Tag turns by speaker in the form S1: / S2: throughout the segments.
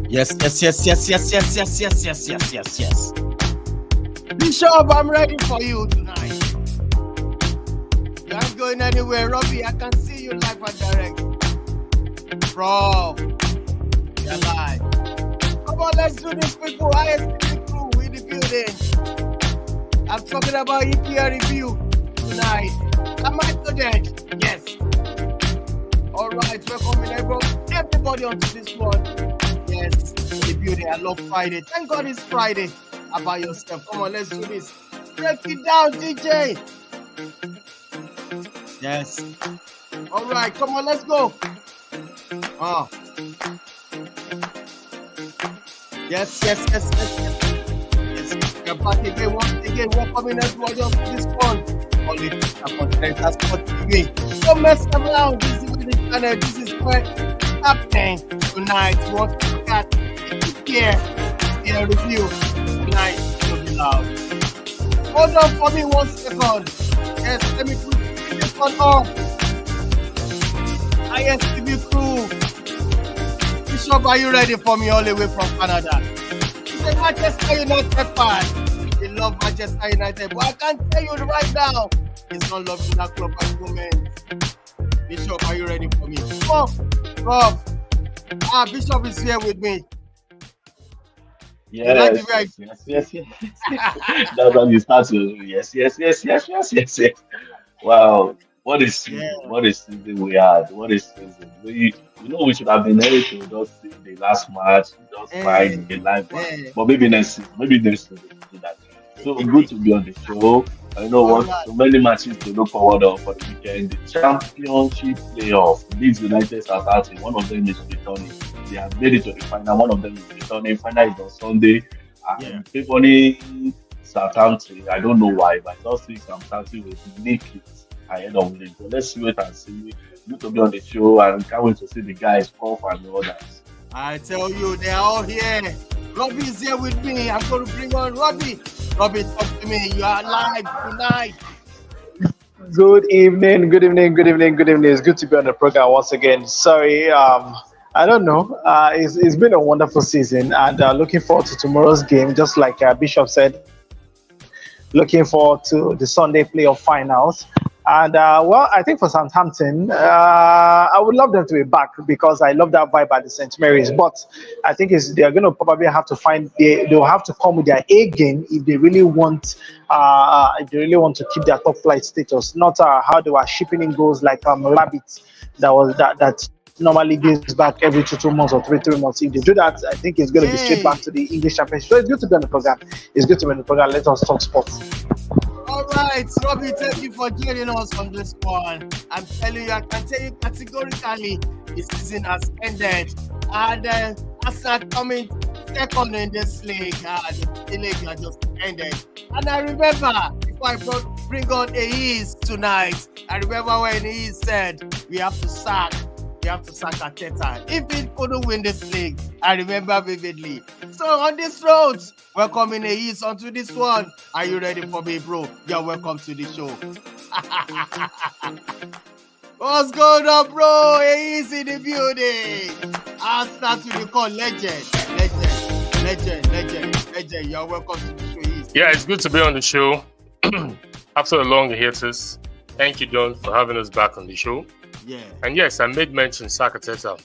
S1: Yes.
S2: Bishop, I'm ready for you tonight. You aren't going anywhere, Robbie. I can see you live and direct. Bro, you're live. Come on, let's do this, people. ISTV crew in the building. I'm talking about EPL review tonight. Am I to that? Yes. All right, welcome everybody onto this one. Yes, in the building. I love Friday. Thank God it's Friday. How about yourself? Come on, let's do this. Break it down, DJ. Yes. All right, come on, let's go. Yes. We're back again, once again. Welcome everybody on this one. Only Continental Sport TV. Don't mess around. This is the channel. This is where it's happening tonight. We want to look at here review tonight. Will be loud. Hold on for me 1 second. Yes, let me put this one off. ISTV crew. Bishop, are you ready for me all the way from Canada? It's a Manchester United fan. They love Manchester United, but I can tell you right now, it's not love in that club at the moment. Bishop, are you ready for me? Prof. Bishop is here with me.
S3: Yes. That's how you start to yes. Wow. What is season? What is season we had? What is season? We should have been able to just see the last match, just find the live match. But maybe next season we do that. So good to be on the show. I know so many matches to look forward to for the weekend. The championship playoff. Leeds United Southampton. One of them is returning. They have made it to the final. One of them is returning. Final is on Sunday. Favoring Southampton. I don't know why, but I just think Southampton will make it ahead of Leeds. So let's wait and see. Good to be on the show, and can't wait to see the guys, Prof and the others.
S2: I tell you, they are all here. Robbie is here with me. I'm going to bring on Robbie. Robbie, talk to me. You are live tonight.
S4: Good evening. It's good to be on the program once again. Sorry, I don't know. It's been a wonderful season, and looking forward to tomorrow's game. Just like Bishop said, looking forward to the Sunday playoff finals. And I think for Southampton, I would love them to be back because I love that vibe at the St. Mary's. But I think they're going to probably have to they'll have to come with their A game if they really want to keep their top flight status. Not how they were shipping in goals like Rabbit that normally gives back every 2 months or 3 months. If they do that, I think it's going to be straight back to the English Championship. So it's good to be on the program. Let us talk sports.
S2: All right, Robbie, thank you for joining us on this one. I can tell you categorically, the season has ended. And Arsenal coming second in this league. The league has just ended. And I remember, before I bring on Ace tonight, I remember when he said, we have to sack Arteta if he couldn't win this league. I remember vividly. So on this road, welcoming Ace onto this one. Are you ready for me, bro? You're welcome to the show. What's going on, bro? Ace in the building. I'll start with the call legend. You're welcome to the show, Ace.
S5: Yeah, it's good to be on the show. After a long hiatus. Thank you, John, for having us back on the show.
S2: Yeah.
S5: And yes, I made mention Arteta,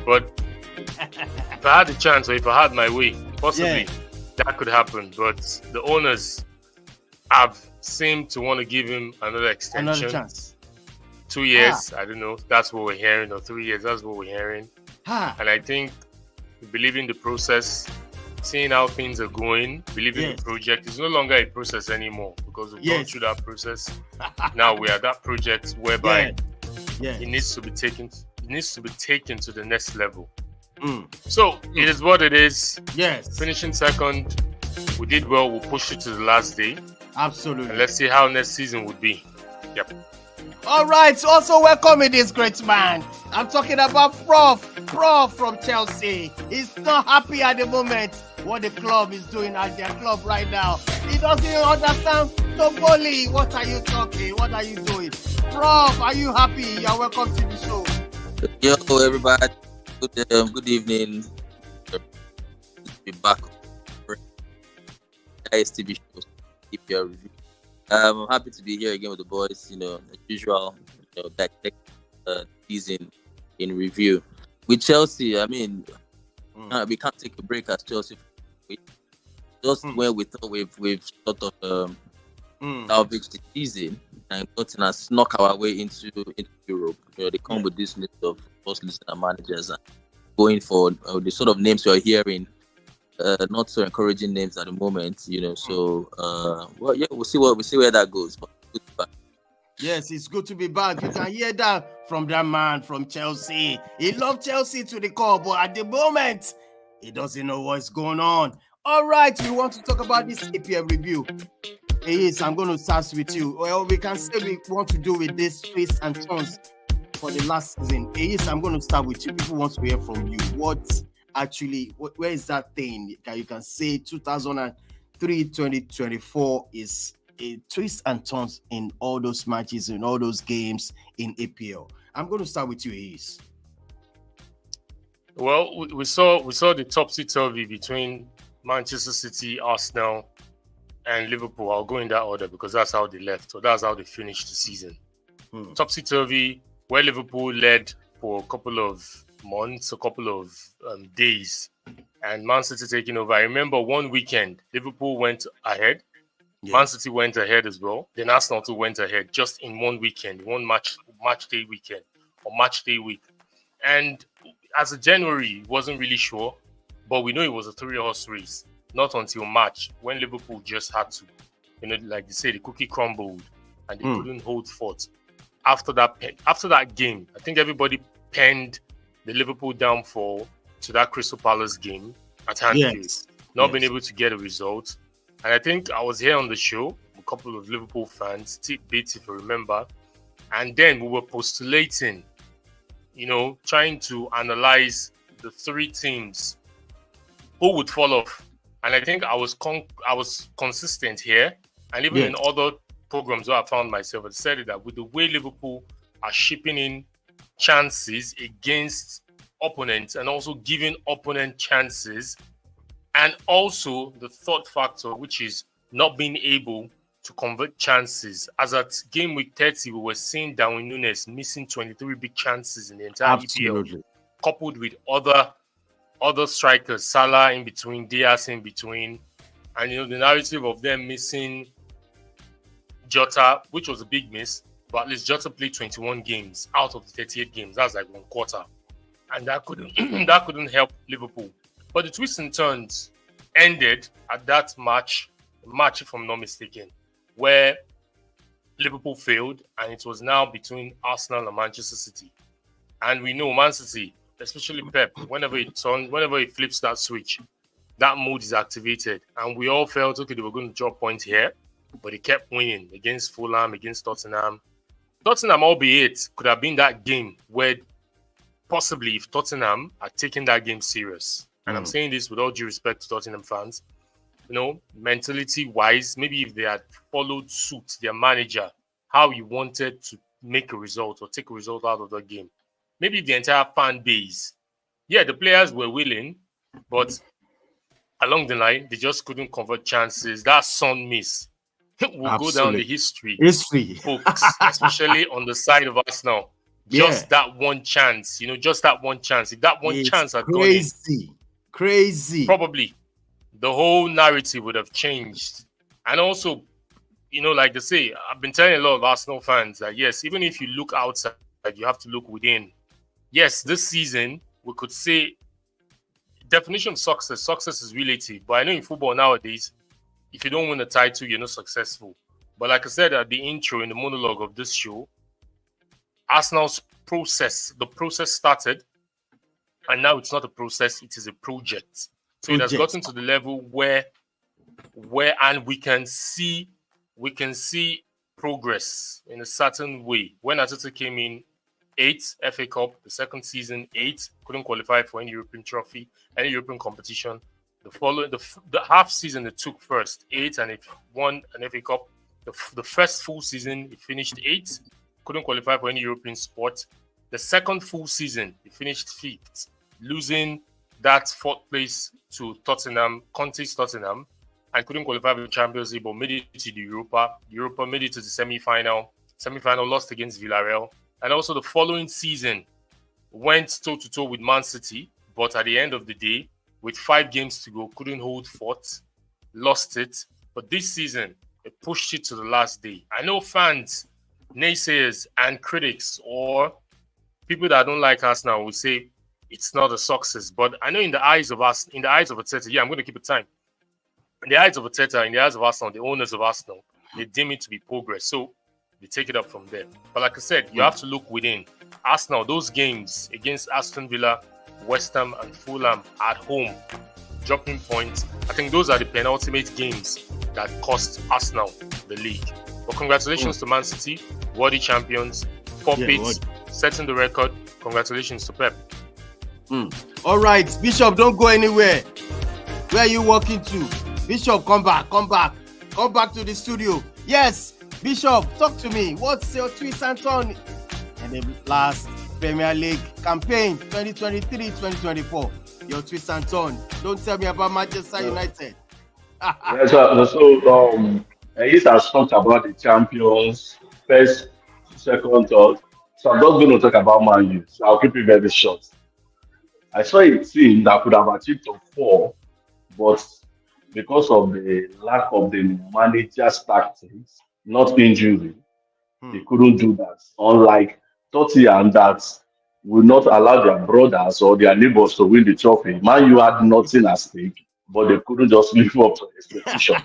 S5: but if I had the chance or if I had my way, possibly that could happen. But the owners have seemed to want to give him another extension.
S2: Another chance.
S5: 2 years, I don't know. That's what we're hearing, or 3 years. That's what we're hearing. And I think believing the process, seeing how things are going, believing the project is no longer a process anymore because we've gone through that process. Now we are at that project whereby it needs to be taken. It needs to be taken to the next level. So it is what it is.
S2: Yes.
S5: Finishing second, we did well. We'll push it to the last day.
S2: Absolutely.
S5: And let's see how next season would be. Yep.
S2: All right. Also welcoming this great man. I'm talking about Prof from Chelsea. He's not happy at the moment what the club is doing at their club right now. He doesn't even understand. Topoli, what are you talking? What are you doing? Prof, are you happy? You're welcome to the show.
S6: Yo, everybody. Good evening.
S1: be back for ISTV shows, EPL review. I'm happy to be here again with the boys. As usual, that season in review. With Chelsea, I mean, we can't take a break as Chelsea. Just when we thought we've sort of salvaged the season and gotten and snuck our way into Europe. They come with this list of first listener managers and going for the sort of names you're hearing. Not so encouraging names at the moment, So, we'll see where that goes. But good to be back.
S2: Yes, it's good to be back. You can hear that from that man from Chelsea. He loves Chelsea to the core, but at the moment, he doesn't know what's going on. All right, we want to talk about this EPL review. Yes, I'm going to start with you. Well, we can say we want to do with this twists and turns for the last season. Yes, I'm going to start with you. People want to hear from you. Where is that thing? You can say 2003-2024 is a twist and turns in all those matches, in all those games in EPL. I'm going to start with you, Ace.
S5: Well, we saw the topsy-turvy between Manchester City, Arsenal, and Liverpool. I'll go in that order because that's how they left, or that's how they finished the season. Topsy-turvy, where Liverpool led for a couple of months, a couple of days, and Man City taking over. I remember one weekend, Liverpool went ahead, Man City went ahead as well, then Arsenal too went ahead, just in one weekend, one match day weekend, or match day week. And as of January, wasn't really sure, but we know it was a 3-horse race, not until March, when Liverpool just had to, like they say, the cookie crumbled, and they couldn't hold forth. After that game, I think everybody penned the Liverpool downfall to that Crystal Palace game at Anfield. Not being able to get a result. And I think I was here on the show, a couple of Liverpool fans, Steve Bates, if you remember. And then we were postulating, trying to analyze the three teams who would fall off. And I think I was consistent here. And even in other programs where I found myself, I said that with the way Liverpool are shipping in chances against opponents and also giving opponent chances, and also the third factor, which is not being able to convert chances. As at game week 30, we were seeing Darwin Núñez missing 23 big chances in the entire EPL, coupled with other strikers, Salah in between, Diaz in between, and the narrative of them missing Jota, which was a big miss, but at least Jota played 21 games out of the 38 games. That's like one quarter, and that couldn't help Liverpool. But the twists and turns ended at that match, if I'm not mistaken, where Liverpool failed, and it was now between Arsenal and Manchester City. And we know Man City, especially Pep, whenever he flips that switch, that mode is activated. And we all felt, okay, they were going to drop points here, but they kept winning against Fulham, against Tottenham. Tottenham, albeit, could have been that game where possibly if Tottenham had taken that game serious, and I'm saying this with all due respect to Tottenham fans, mentality-wise, maybe if they had followed suit, their manager, how he wanted to make a result or take a result out of the game. Maybe the entire fan base, the players were willing, but along the line, they just couldn't convert chances. That Son miss will go down the history, folks, especially on the side of Arsenal. Just that one chance, just that one chance. If that one chance had gone in,
S2: crazy.
S5: Probably the whole narrative would have changed. And also, like they say, I've been telling a lot of Arsenal fans that yes, even if you look outside, you have to look within. Yes, this season we could say definition of success is relative. But I know in football nowadays, if you don't win a title, you're not successful. But like I said at the intro in the monologue of this show, Arsenal's the process started, and now it's not a process, it is a project. So it has gotten to the level where and we can see progress in a certain way. When Arteta came in, 8 FA Cup, the second season, 8, couldn't qualify for any European trophy, any European competition. The half season it took first, 8, and it won an FA Cup. The first full season, it finished 8, couldn't qualify for any European sport. The second full season, it finished 5th, losing that fourth place to Tottenham, Conte's Tottenham, and couldn't qualify for the Champions League, but made it to the Europa. Europa made it to the semi-final. Semi-final lost against Villarreal. And also the following season went toe-to-toe with Man City, but at the end of the day, with 5 games to go, couldn't hold fort, lost it. But this season, it pushed it to the last day. I know fans, naysayers, and critics, or people that don't like Arsenal will say it's not a success. But I know in the eyes of us, in the eyes of Arteta, I'm going to keep it time. In the eyes of Arteta, in the eyes of Arsenal, the owners of Arsenal, they deem it to be progress. So they take it up from there. But like I said, you have to look within. Arsenal, those games against Aston Villa, West Ham, and Fulham at home, dropping points, I think those are the penultimate games that cost Arsenal the league. But congratulations to Man City, worthy champions, forfeits, setting the record. Congratulations to Pep.
S2: All right, Bishop, don't go anywhere. Where are you walking to? Bishop, come back to the studio. Yes, Bishop, talk to me. What's your twist and turn in the last Premier League campaign 2023-2024? Your twist and turn. Don't tell me about Manchester United.
S3: It has talked about the champions, first, second, third. So I'm not going to talk about Man U. So I'll keep it very short. I saw a team that could have achieved top 4, but because of the lack of the manager's tactics, not injury, they couldn't do that. Unlike Tottenham that will not allow their brothers or their neighbors to win the trophy. Man U had nothing at stake, but they couldn't just live up to expectation.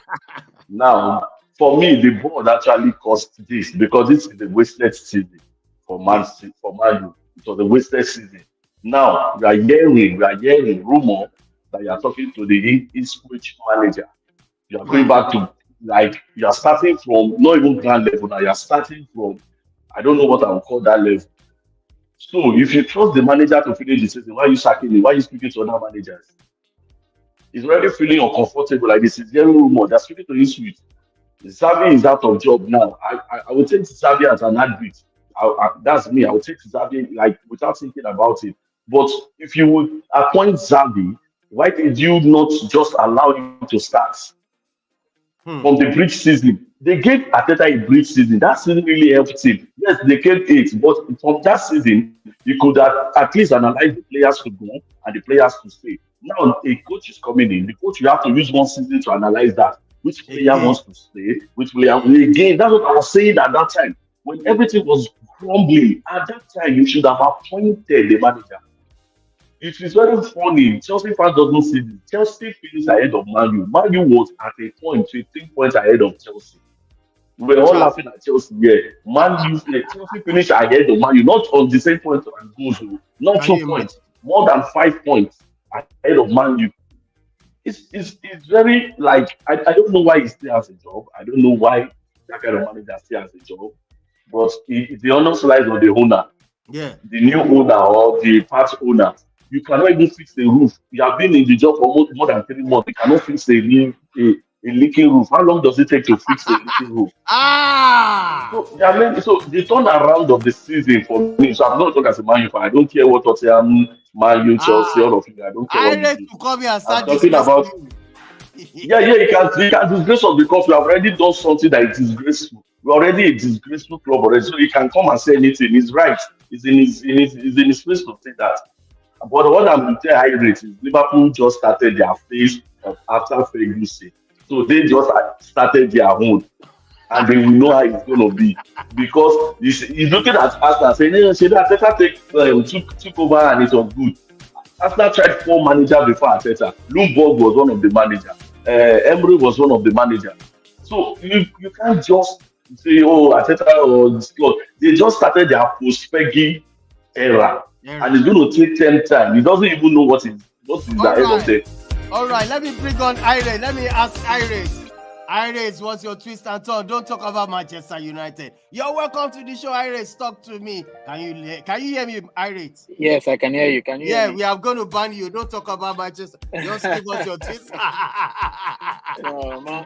S3: Now, for me, the board actually caused this because this is the wasted season for Man U. It was a wasted season. Now, we are hearing rumor that you are talking to the Ipswich manager. You are going back to, you are starting from not even grand level now. You are starting from, I don't know what I would call that level. So, if you trust the manager to finish the season, why are you sacking him? Why are you speaking to other managers? He's already feeling uncomfortable like this. Is hearing rumor. They're speaking to Ipswich. Xavi is out of job now. I would take Xavi as an advocate. That's me. I would take Xavi without thinking about it. But if you would appoint Xavi, why did you not just allow him to start from the bridge season? They gave Arteta a bridge season. That season really helped him. Yes, they came 8, but from that season, you could at least analyze the players to go and the players to stay. Now a coach is coming in. The coach, you have to use one season to analyze that. Which player wants to stay? Which player? Again, that's what I was saying at that time. When everything was crumbling, at that time, you should have appointed the manager. It is very funny. Chelsea fans don't see this. Chelsea finished ahead of Man U. Man U was at a point 15 points ahead of Chelsea. We were all laughing at Chelsea. Yeah, Chelsea finished ahead of Man U, not on the same point as goals, not 2 points, more than 5 points ahead of Man U. It's very I don't know why he still has a job. I don't know why that kind of manager still has a job. But the honors lies on the owner.
S2: Yeah.
S3: The new owner or the part owner. You cannot even fix the roof. You have been in the job for more than 3 months. You cannot fix a leaking roof. How long does it take to fix a leaking roof? So the turnaround of the season for me. So I'm not talking as a Man U fan. I don't care what Tottenham, Man U, Chelsea, all of you. I don't care.
S2: I need to come here and start
S3: talking about. You can disgrace us because we have already done something that is disgraceful. We're already a disgraceful club already, so he can come and say anything. He's right. He's in his place to say that. But what I'm going to tell you is Liverpool just started their phase after Ferguson. So they just started their own. And they will know how it's going to be. Because he's looking at Arsenal saying, Arteta took over and it was good. Arsenal tried 4 managers before Arteta. Ljungberg was one of the managers. Emery was one of the managers. So you can't just say, Arteta or this club. They just started their post-Fergie era. And it's going to take them time. He doesn't even know what is ahead of them.
S2: All right, let me bring on Ire. Let me ask Ire. Ire, what's your twist and turn? Don't talk about Manchester United. You're welcome to the show, Ire. Talk to me. Can you hear me, Ire?
S6: Yes, I can hear you. Can you hear me?
S2: We are going to ban you. Don't talk about Manchester. Just give us your twist.
S6: No, Man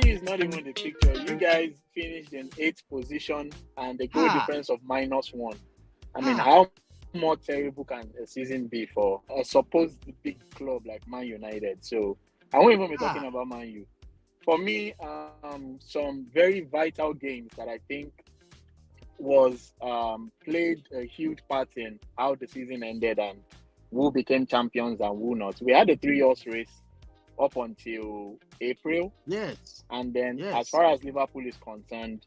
S6: U is not even the picture. You guys finished in 8th position and the goal difference of -1. I mean, how more terrible can a season be for a supposed big club like Man United. So I won't even be talking about Man U. For me, some very vital games that I think was played a huge part in how the season ended and who became champions and who not. We had a 3-horse race up until April.
S2: Yes.
S6: And then as far as Liverpool is concerned,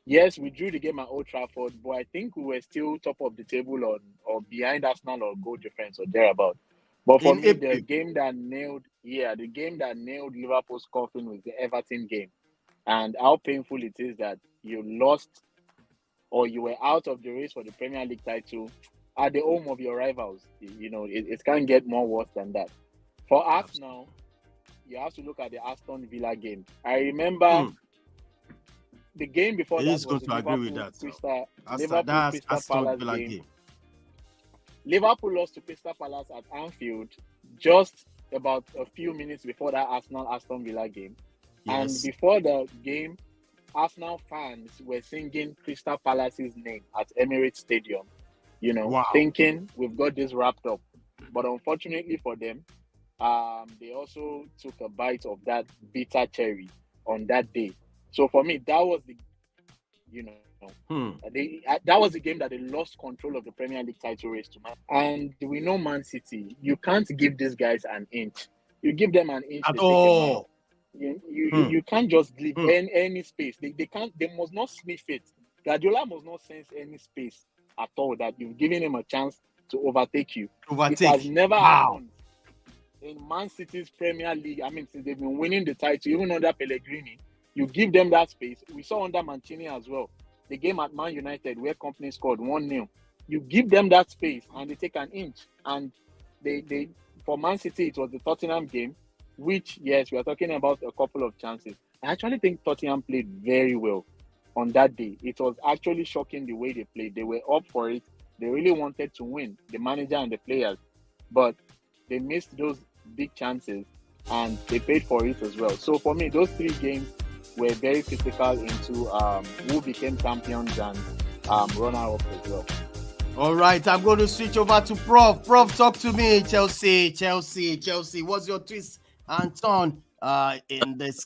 S6: yes, we drew the game at Old Trafford, but I think we were still top of the table or behind Arsenal or goal difference or thereabout. But for me, the game that nailed Liverpool's coffin was the Everton game. And how painful it is that you lost or you were out of the race for the Premier League title at the home of your rivals. You know, it can't get more worse than that. For Arsenal, you have to look at the Aston Villa game. I remember the game before that was the Liverpool Crystal Palace game. Liverpool lost to Crystal Palace at Anfield just about a few minutes before that Arsenal-Aston Villa game. Yes. And before the game, Arsenal fans were singing Crystal Palace's name at Emirates Stadium, you know, thinking we've got this wrapped up. But unfortunately for them, they also took a bite of that bitter cherry on that day. So for me, that was the, you know, that was the game that they lost control of the Premier League title race to Man. And we know Man City, you can't give these guys an inch. You give them an inch
S2: at all.
S6: You can't just leave any space. They must not sniff it. Guardiola must not sense any space at all that you've given him a chance to overtake you. It has never happened in Man City's Premier League. I mean, since they've been winning the title, even under Pellegrini, you give them that space. We saw under Mancini as well. The game at Man United where Company scored 1-0. You give them that space and they take an inch. And they for Man City, it was the Tottenham game, which, yes, we are talking about a couple of chances. I actually think Tottenham played very well on that day. It was actually shocking the way they played. They were up for it. They really wanted to win, the manager and the players. But they missed those big chances and they paid for it as well. So for me, those 3 games were very critical into who became champions and runner-up as well.
S2: All right, I'm going to switch over to Prof. Prof, talk to me. Chelsea. What's your twist and turn in this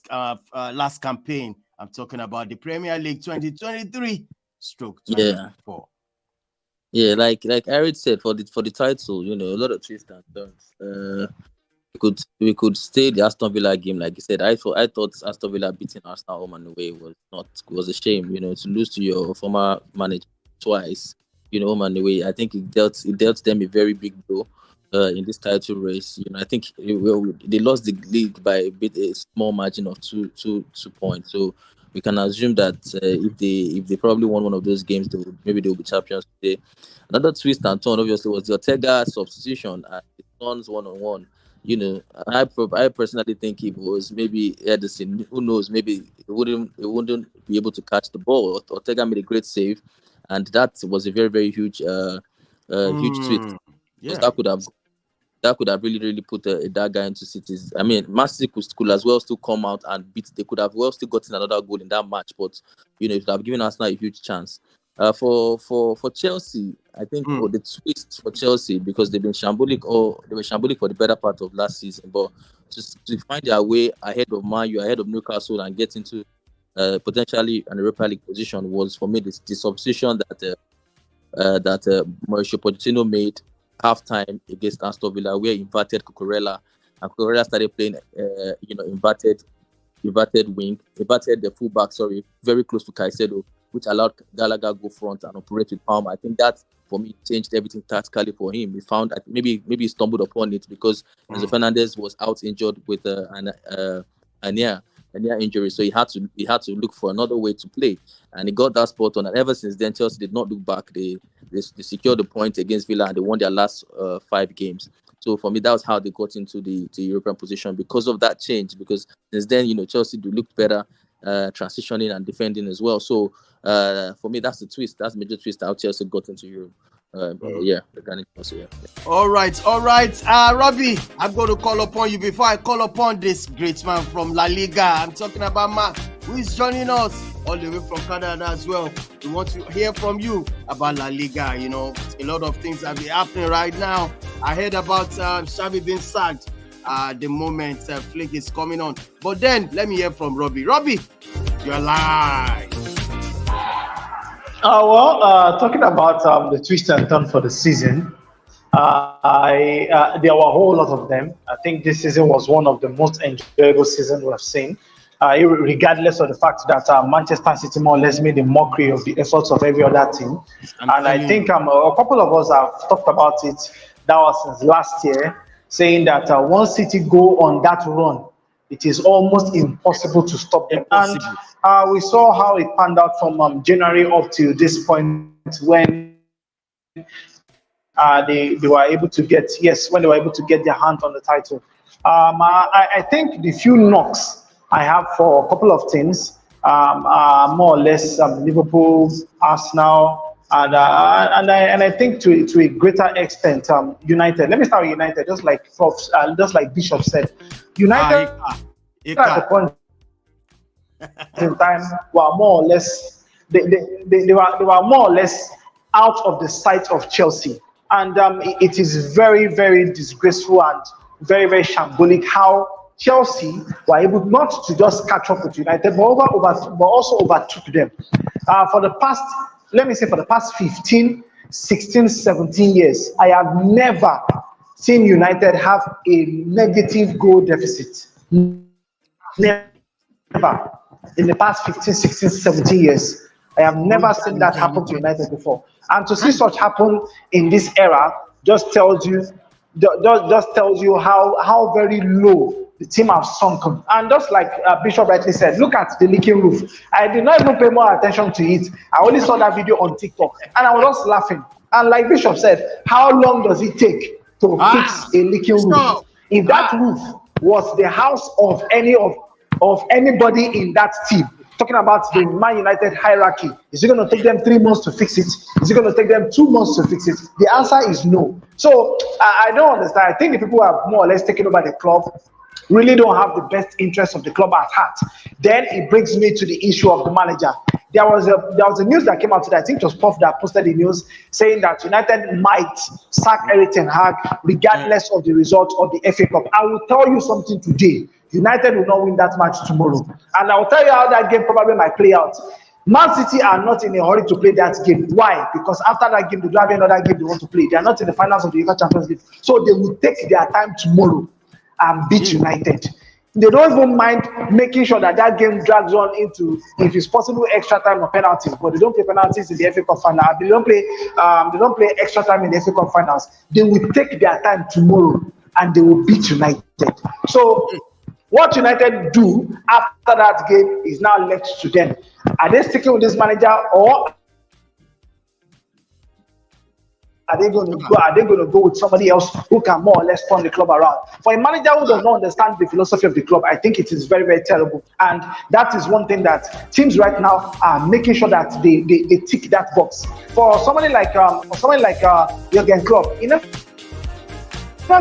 S2: last campaign? I'm talking about the Premier League 2023/24.
S1: Yeah, like Eric said, for the title, you know, a lot of twists and turns. We could stay the Aston Villa game, like you said. I thought Aston Villa beating Arsenal home and away was a shame. You know, to lose to your former manager twice, you know, home and away. I think it dealt them a very big blow in this title race. You know, I think they lost the league by a small margin of two points. So we can assume that if they probably won one of those games, they'll be champions today. Another twist and turn, obviously, was the Ortega substitution at the Suns 1-on-1. You know, I personally think it was maybe Ederson. Who knows? Maybe it wouldn't be able to catch the ball. Ortega made a great save, and that was a very, very huge twist. Yeah. That could have really put that guy into cities. I mean, Man City could as well still come out and beat. They could have well still gotten another goal in that match, but you know, it would have given Arsenal a huge chance. For Chelsea, I think the twist for Chelsea, because they've been shambolic for the better part of last season, but just to find their way ahead of Man U, ahead of Newcastle, and get into potentially an Europa League position was for me the substitution that Mauricio Pochettino made halftime against Aston Villa, where he inverted Cucurella, and Cucurella started playing inverted the fullback, very close to Caicedo, which allowed Gallagher go front and operate with Palmer. I think that, for me, changed everything tactically for him. We found that maybe he stumbled upon it because Enzo Fernandez was out injured with an ear injury, so he had to look for another way to play, and he got that spot on. And ever since then, Chelsea did not look back. They secured the point against Villa, and they won their last 5 games. So for me, that was how they got into the European position because of that change. Because since then, you know, Chelsea looked better, transitioning and defending as well. So for me, that's the twist. That's the major twist how Chelsea got into Europe.
S2: All right. Robbie, I'm going to call upon you before I call upon this great man from La Liga. I'm talking about Mark, who is joining us all the way from Canada as well. We want to hear from you about La Liga. You know, a lot of things that be happening right now. I heard about Xavi being sacked. The moment Flick is coming on. But then, let me hear from Robbie. Robbie, you're live.
S4: Talking about the twist and turn for the season, there were a whole lot of them. I think this season was one of the most enjoyable seasons we have seen, regardless of the fact that Manchester City more or less made a mockery of the efforts of every other team. And I think a couple of us have talked about it. That was since last year, saying that once City go on that run, it is almost impossible to stop them. And we saw how it panned out from January up to this point when they were able to get their hand on the title. I think the few knocks I have for a couple of teams are more or less Liverpool, Arsenal, and I think to a greater extent United. Let me start with United. Just like Bishop said, United at the point in time were more or less they were more or less out of the sight of Chelsea, and it is very, very disgraceful and very, very shambolic how Chelsea were able not to just catch up with United, but also overtook them. For the past 15, 16, 17 years, I have never seen United have a negative goal deficit. Never. In the past 15, 16, 17 years, I have never seen that happen to United before. And to see such happen in this era just tells you how very low the team have sunken. And just like Bishop rightly said, look at the leaking roof. I did not even pay more attention to it. I only saw that video on TikTok and I was just laughing. And like Bishop said, how long does it take to fix a leaking roof? If that roof was the house of anybody in that team, talking about the Man United hierarchy, is it going to take them 3 months to fix it? Is it going to take them 2 months to fix it? The answer is no. So I don't understand. I think the people who have more or less taken over the club really don't have the best interest of the club at heart. Then it brings me to the issue of the manager. There was a news that came out today. I think it was Puff that posted the news saying that United might sack Erik ten Hag regardless of the result of the FA Cup. I will tell you something today. United will not win that match tomorrow. And I will tell you how that game probably might play out. Man City are not in a hurry to play that game. Why? Because after that game, they don't have another game they want to play. They are not in the finals of the UEFA Champions League. So they will take their time tomorrow and beat United. They don't even mind making sure that game drags on into, if it's possible, extra time or penalties. But they don't play penalties in the FA Cup final. They don't play extra time in the FA Cup finals. They will take their time tomorrow and they will beat United. So what United do after that game is now left to them. Are they sticking with this manager, or are they going to go with somebody else who can more or less turn the club around? For a manager who does not understand the philosophy of the club, I think it is very, very terrible. And that is one thing that teams right now are making sure that they tick that box. For somebody like Jurgen Klopp, he never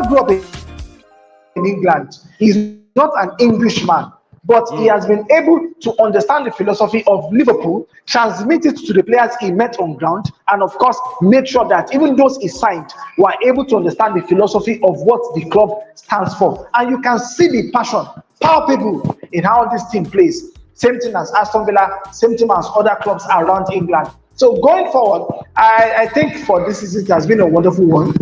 S4: grew up in England. He's not an Englishman, but he has been able to understand the philosophy of Liverpool, transmit it to the players he met on ground, and of course, made sure that even those he signed were able to understand the philosophy of what the club stands for. And you can see the passion, palpable in how this team plays. Same thing as Aston Villa, same thing as other clubs around England. So going forward, I think for this season, it has been a wonderful one.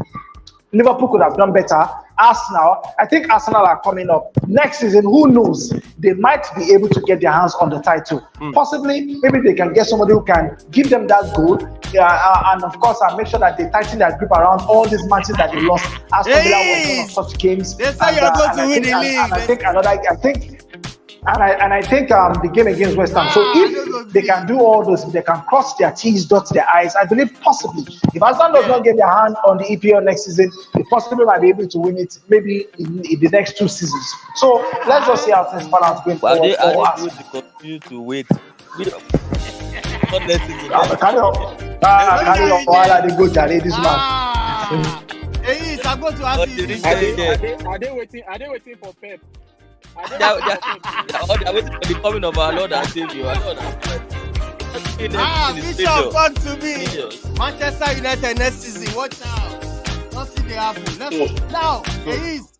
S4: Liverpool could have done better. Arsenal, I think Arsenal are coming up. Next season, who knows? They might be able to get their hands on the title. Possibly, maybe they can get somebody who can give them that goal. And of course, I'll make sure that they tighten their grip around all these matches that they lost. Aston Villa was one of such games.
S2: They say you're going to win the league.
S4: I think the game against West Ham. So if they can do all those, if they can cross their T's, dot their I's, I believe possibly, if Arsenal does not get their hand on the EPL next season, they possibly might be able to win it maybe in the next 2 seasons. So let's just see how things pan out going forward.
S1: Are they going to continue to wait?
S4: Carry on while they go to this man.
S2: Hey, I'm going to ask you.
S6: Are they waiting for Pep?
S1: They're waiting for the coming of our Lord and Savior.
S2: Bishop, come to me. Manchester United next season. Watch out. Nothing they happen. Now, there is.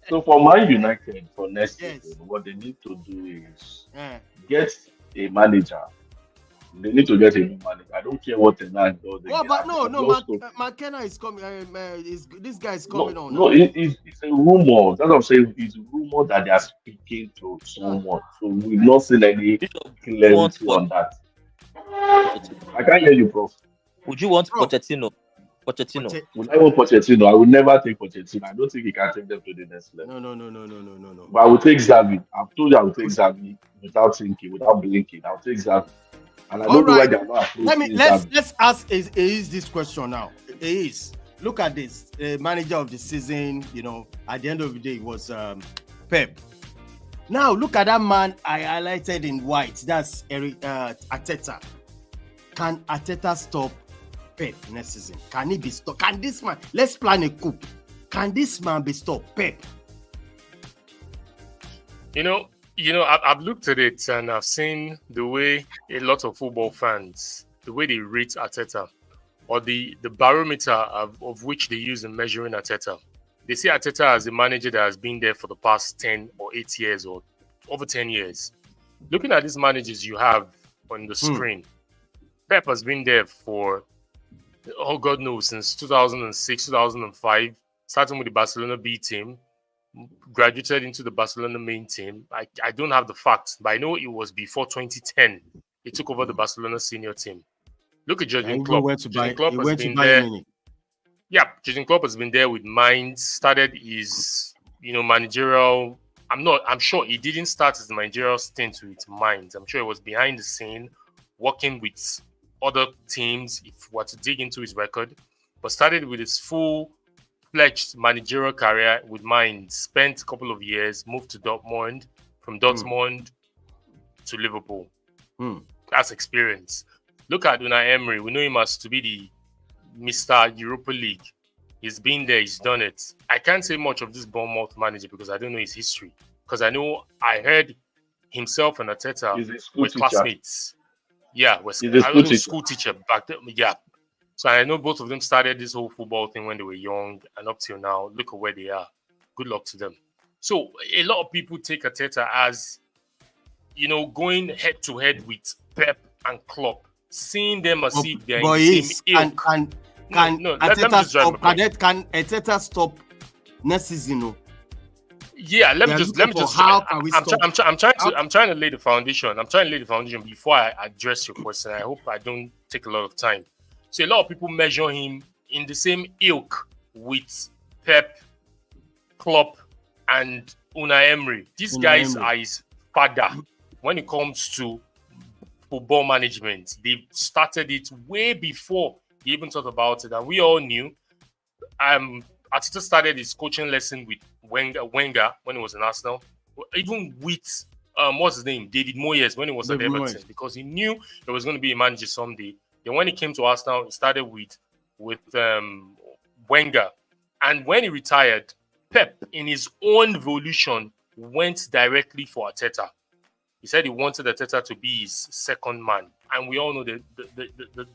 S3: So for Man United for next season, what they need to do is get a manager. They need to get a new manager. I don't care what the man does.
S2: Well, but no, McKenna is coming. This guy is coming on.
S3: No, it's a rumor. That's what I'm saying. It's a rumor that they are speaking to someone. So we've not seen any clarity on that. I can't hear you, Prof.
S1: Would you want Pochettino?
S3: Would I want Pochettino? I would never take Pochettino. I don't think he can take them to the next level.
S2: No.
S3: But I would take Xavi. I've told you I would take Xavi without thinking, without blinking. I'll take Xavi. And I don't know why they're not.
S2: Let's ask this question now. Look at this. Manager of the season, at the end of the day, it was Pep. Now look at that man I highlighted in white. That's Arteta. Can Arteta stop Pep next season? Can he be stopped? Can this man? Let's plan a coup. Can this man be stopped, Pep?
S5: I've looked at it and I've seen the way a lot of football fans, the way they rate Arteta, or the barometer of which they use in measuring Arteta. They see Arteta as a manager that has been there for the past 10 or 8 years or over 10 years. Looking at these managers you have on the screen, Pep has been there for, God knows, since 2006, 2005, starting with the Barcelona B team, graduated into the Barcelona main team. I don't have the facts, but I know it was before 2010. He took over the Barcelona senior team. Look at Jurgen Klopp. Jurgen Klopp has been there. Yeah, Jurgen Klopp has been there with Mainz. Started his, managerial. I'm sure he didn't start his managerial stint with Mainz. I'm sure he was behind the scene, working with other teams. If we were to dig into his record, but started with his full-fledged managerial career with Mainz, spent a couple of years, moved to Dortmund, from Dortmund to Liverpool. That's experience. Look at Unai Emery. We know him as to be the Mr. Europa League. He's been there, he's done it. I can't say much of this Bournemouth manager because I don't know his history. Because I heard himself and Arteta were classmates. Yeah, school teacher back then. Yeah. So I know both of them started this whole football thing when they were young, and up till now, look at where they are. Good luck to them. So a lot of people take Arteta as, going head to head with Pep and Klopp, seeing them as if they're in the same ilk.
S2: Can Arteta stop next season?
S5: Yeah, let me just. I'm trying to lay the foundation. I'm trying to lay the foundation before I address your question. I hope I don't take a lot of time. So a lot of people measure him in the same ilk with Pep, Klopp, and Unai Emery. These guys are his father when it comes to football management. They started it way before he even thought about it, and we all knew. Arteta started his coaching lesson with Wenger when he was in Arsenal, even with what's his name, David Moyes, when he was at Everton, because he knew there was going to be a manager someday. Then when he came to Arsenal, he started with Wenger, and when he retired, Pep, in his own volition, went directly for Arteta. He said he wanted Arteta to be his second man, and we all know the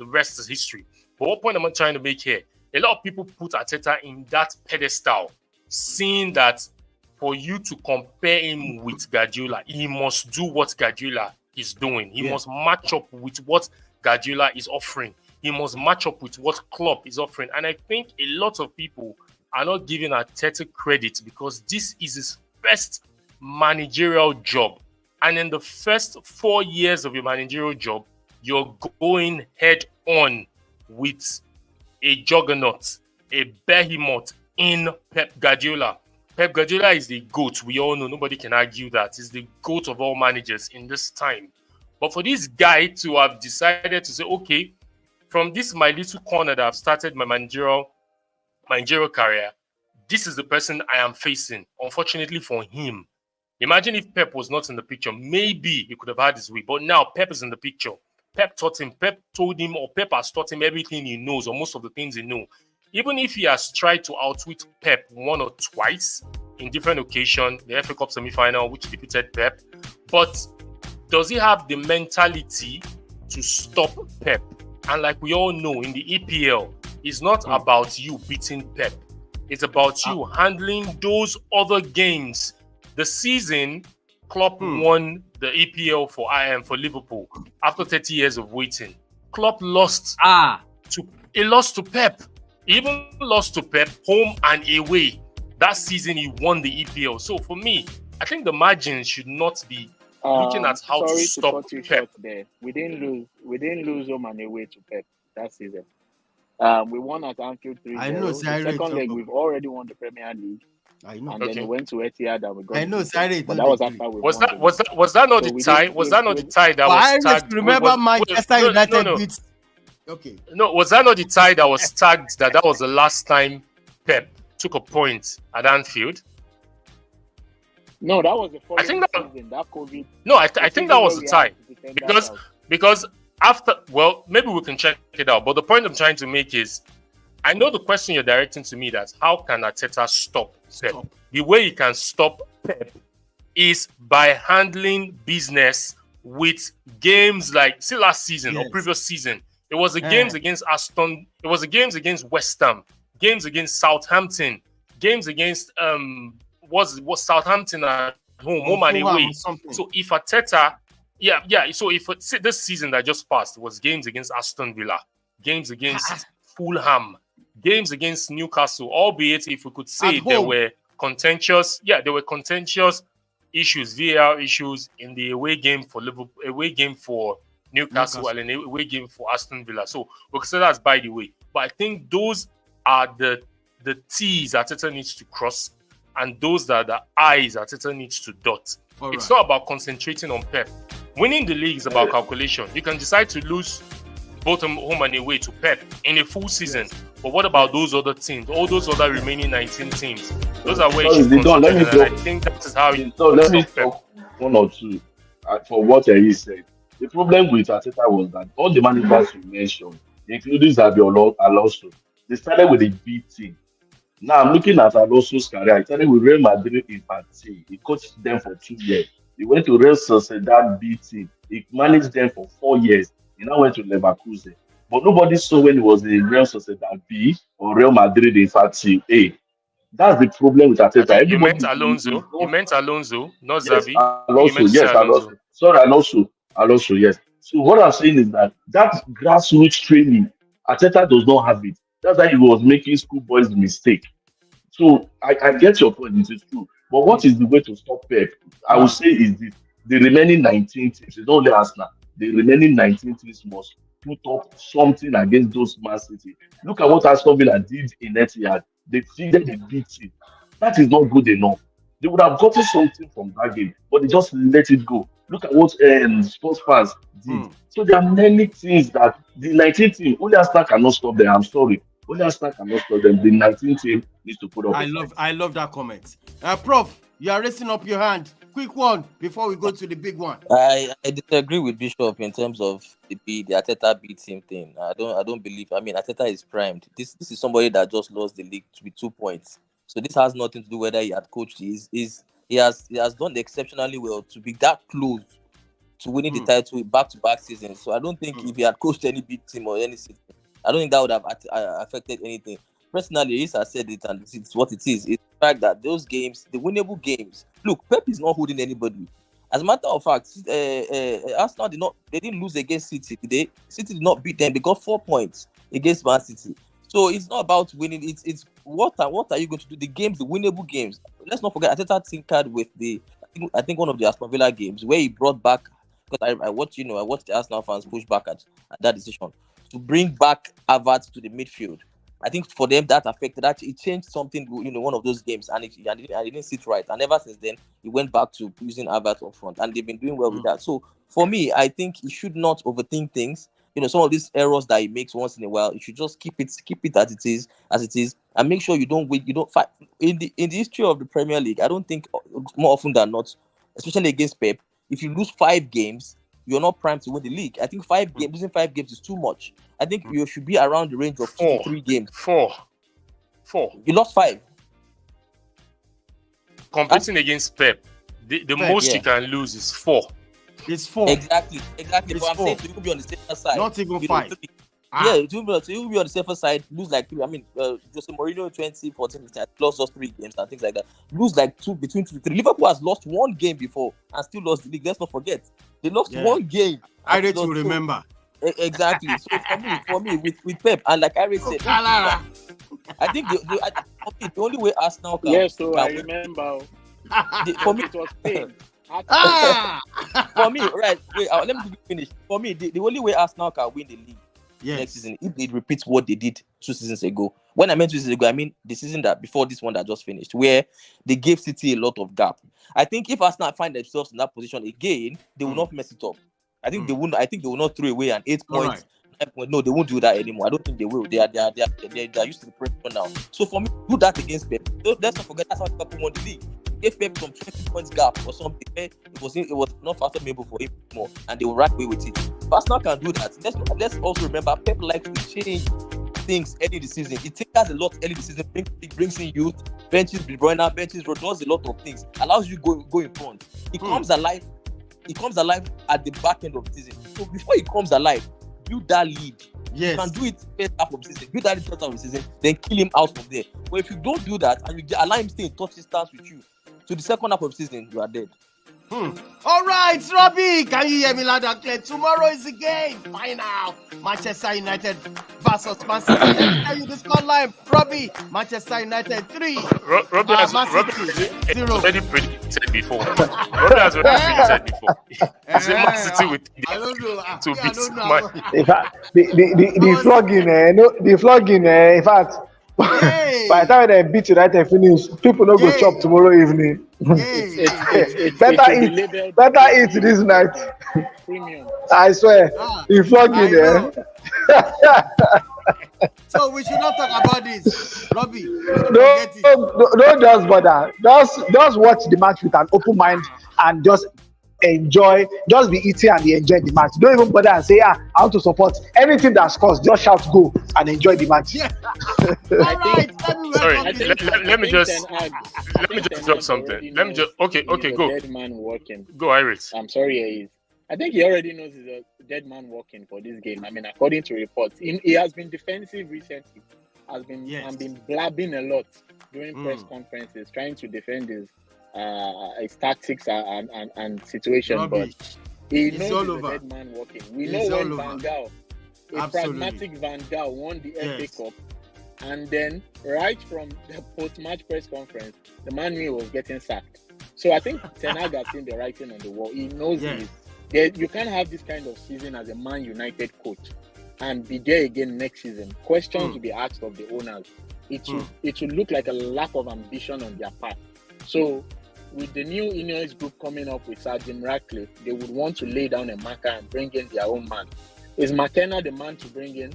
S5: rest is history. But what point am I trying to make here? A lot of people put Arteta in that pedestal, seeing that for you to compare him with Guardiola, he must do what Guardiola is doing. He must match up with what Guardiola is offering. He must match up with what Klopp is offering. And I think a lot of people are not giving Arteta credit because this is his first managerial job. And in the first 4 years of your managerial job, you're going head on with a juggernaut, a behemoth in Pep Guardiola. Pep Guardiola is the GOAT. We all know, nobody can argue that. He's the GOAT of all managers in this time. But for this guy to have decided to say, okay, from this my little corner that I've started my managerial career, this is the person I am facing. Unfortunately for him, imagine if Pep was not in the picture, maybe he could have had his way. But now Pep is in the picture. Pep taught him, Pep told him, or Pep has taught him everything he knows, or most of the things he knows. Even if he has tried to outwit Pep one or twice in different occasions, the FA Cup semi-final, which defeated Pep, but does he have the mentality to stop Pep? And like we all know, in the EPL, is not about you beating Pep. It's about you handling those other games. The season, Klopp won the EPL for Liverpool after 30 years of waiting. Klopp lost to Pep. He even lost to Pep home and away. That season, he won the EPL. So for me, I think the margin should not be looking at how to stop Pep.
S6: There. We didn't lose home and away to Pep that season. We won at Anfield 3-0.
S2: I know,
S6: the second leg, we've already won the Premier League.
S2: I know.
S6: And then we went to Etihad and we got.
S2: I know, sorry.
S6: But that was after we
S5: was that not the tie? Was that not the tie that was tagged?
S2: Remember Manchester United beat. Okay.
S5: No, was that not the tie that was tagged that was the last time Pep took a point at Anfield?
S6: No, that was the following season. That COVID. No,
S5: I think that was the tie because after, well, maybe we can check it out. But the point I'm trying to make is, I know the question you're directing to me, that how can Arteta stop Pep? The way he can stop Pep is by handling business with games like, see, last season or previous season. It was the games against Aston. It was the games against West Ham, games against Southampton, games against was Southampton at home and away. So if Arteta, so if this season that just passed was games against Aston Villa, games against Fulham, games against Newcastle, albeit if we could say there were contentious issues, VAR issues in the away game for Liverpool, away game for Newcastle, and an away game for Aston Villa. So we consider that as by the way. But I think those are the T's Arteta needs to cross, and those are the I's Arteta needs to dot. It's not about concentrating on Pep. Winning the league is about calculation. You can decide to lose both home and away to Pep in a full season. But what about those other teams? All those other remaining 19 teams. Those are where you should concentrate. I think that is how you
S3: let me talk one or two for what he said. The problem with Arteta was that all the managers you mentioned, including Xabi Alonso, they started with a B team. Now I'm looking at Alonso's career. He started with Real Madrid in Infantil. He coached them for 2 years. He went to Real Sociedad B team. He managed them for 4 years. He now went to Leverkusen. But nobody saw when he was in Real Sociedad B or Real Madrid Infantil A. That's the problem with Arteta.
S5: You meant Alonso. You meant Alonso, not Xavi.
S3: Alonso, yes, Alonso. Sorry, Alonso, yes. So what I'm saying is that grassroots training, Arteta does not have it. That's why he was making schoolboys mistake. So I get your point, it is true. But what is the way to stop Pep? I would say is this: the remaining 19 teams, it's not only Arsenal, the remaining 19 teams must put up something against those Man City. Look at what Aston Villa did in Etihad. They fielded a big team. That is not good enough. They would have gotten something from that game, but they just let it go. Look at what sports fans did. So there are many things that the 19 team, only Arsenal cannot stop them. I'm sorry. Only Arsenal cannot stop them. The 19 team needs to put up.
S2: I love that comment. Prof, you are raising up your hand. Quick one before we go to the big one.
S1: I disagree with Bishop in terms of the Arteta B team thing. I don't believe. I mean, Arteta is primed. This is somebody that just lost the league with 2 points. So this has nothing to do whether he had coached. He has done exceptionally well to be that close to winning the title back-to-back seasons. So I don't think if he had coached any big team or any season, I don't think that would have affected anything. Personally, Issa said it, and it's what it is. It's the fact that those games, the winnable games. Look, Pep is not holding anybody. As a matter of fact, Arsenal didn't lose against City today. City did not beat them. They got 4 points against Man City. So it's not about winning. It's what are you going to do? The games, the winnable games. Let's not forget, Arteta tinkered with I think one of the Aston Villa games where he brought back, because I watched the Arsenal fans push back at that decision to bring back Havertz to the midfield. I think for them that affected. Actually, it changed something. One of those games, and I didn't sit right. And ever since then, he went back to using Havertz up front, and they've been doing well with that. So for me, I think he should not overthink things. Some of these errors that he makes once in a while, you should just keep it as it is, and make sure you don't fight. In the history of the Premier League, I don't think more often than not, especially against Pep, if you lose 5 games, you're not primed to win the league. I think losing 5 games is too much. I think you should be around the range of 2 to 3 games.
S5: 4.
S1: You lost 5.
S5: Competing against Pep, the most you can lose is 4.
S2: It's 4.
S1: Exactly.
S2: It's
S1: But I'm
S2: 4.
S1: saying you could be on the safer side.
S2: Not even 5.
S1: Yeah, it will be on the safer side. Lose like 3. I mean, Jose Mourinho 2014 lost us 3 games and things like that. Lose like 2 between 2 to 3. Liverpool has lost 1 game before and still lost the league. Let's not forget they lost 1 game.
S2: I read to remember.
S1: Exactly. So for me, with Pep and like I said, I think the only way Arsenal can.
S6: Yes, so I remember.
S1: For me,
S6: it was pain.
S1: For me, right? Wait, let me finish. For me, the only way Arsenal can win the league next season if they repeat what they did 2 seasons ago. When I meant 2 seasons ago, I mean the season that before this one that just finished, where they gave City a lot of gap. I think if Arsenal find themselves in that position again, they will not mess it up. I think they won't. I think they will not throw away an 8 points. Right. No, they won't do that anymore. I don't think they will. They are used to the pressure now. So for me, do that against Pep. Let's not forget that's how Liverpool won the league. Gave Pep some 20 points gap or something. It was not fathomable for him more, and they will rack away with it. Arsenal can do that. Let's also remember Pep likes to change things early in the season. It takes us a lot early in the season. It brings in youth, benches De Bruyne, benches does a lot of things. Allows you go in front. It comes alive. It comes alive at the back end of the season. So before it comes alive, build that lead. Yes. You can do it first half of the season. Build that lead first half of the season, then kill him out from there. But if you don't do that and you allow him stay in touch distance with you, to the second half of the season, you are dead.
S2: All right, Robbie, can you hear me loud and clear? Tomorrow is the game. Final. Manchester United versus Man City. Let me tell you the scoreline. Robbie, Manchester United 3.
S5: Robbie has already predicted before. Robbie has already predicted before. It's a Man City with to beat Man.
S4: In fact, the flogging, in fact, by the time they beat United finish, people don't go chop tomorrow evening. Better eat this night.
S6: Premium.
S4: I swear, the flogging
S2: So we should not talk about this, Robbie.
S4: Don't just bother. Just watch the match with an open mind and just enjoy. Just be eating and enjoy the match. Don't even bother and say, I want to support anything that scores. Just shout go and enjoy the match.
S2: Yeah. All right.
S5: Let me just drop something. Let me just okay, go.
S6: Dead man walking.
S5: Go, Iris.
S6: I'm sorry, I think he already knows he's a dead man walking for this game. I mean, according to reports, he has been defensive recently. Has been blabbing a lot during press conferences, trying to defend his tactics and situation. Robbie, but he knows he's a dead man walking. We know when Van Gaal, pragmatic Van Gaal, won the FA Cup, and then right from the post-match press conference, the man knew he was getting sacked. So I think Ten Hag has seen the writing on the wall. He knows you can't have this kind of season as a Man United coach and be there again next season. Questions will be asked of the owners. It will look like a lack of ambition on their part. So with the new Ineos group coming up with Sir Jim Ratcliffe, they would want to lay down a marker and bring in their own man. Is McKenna the man to bring in?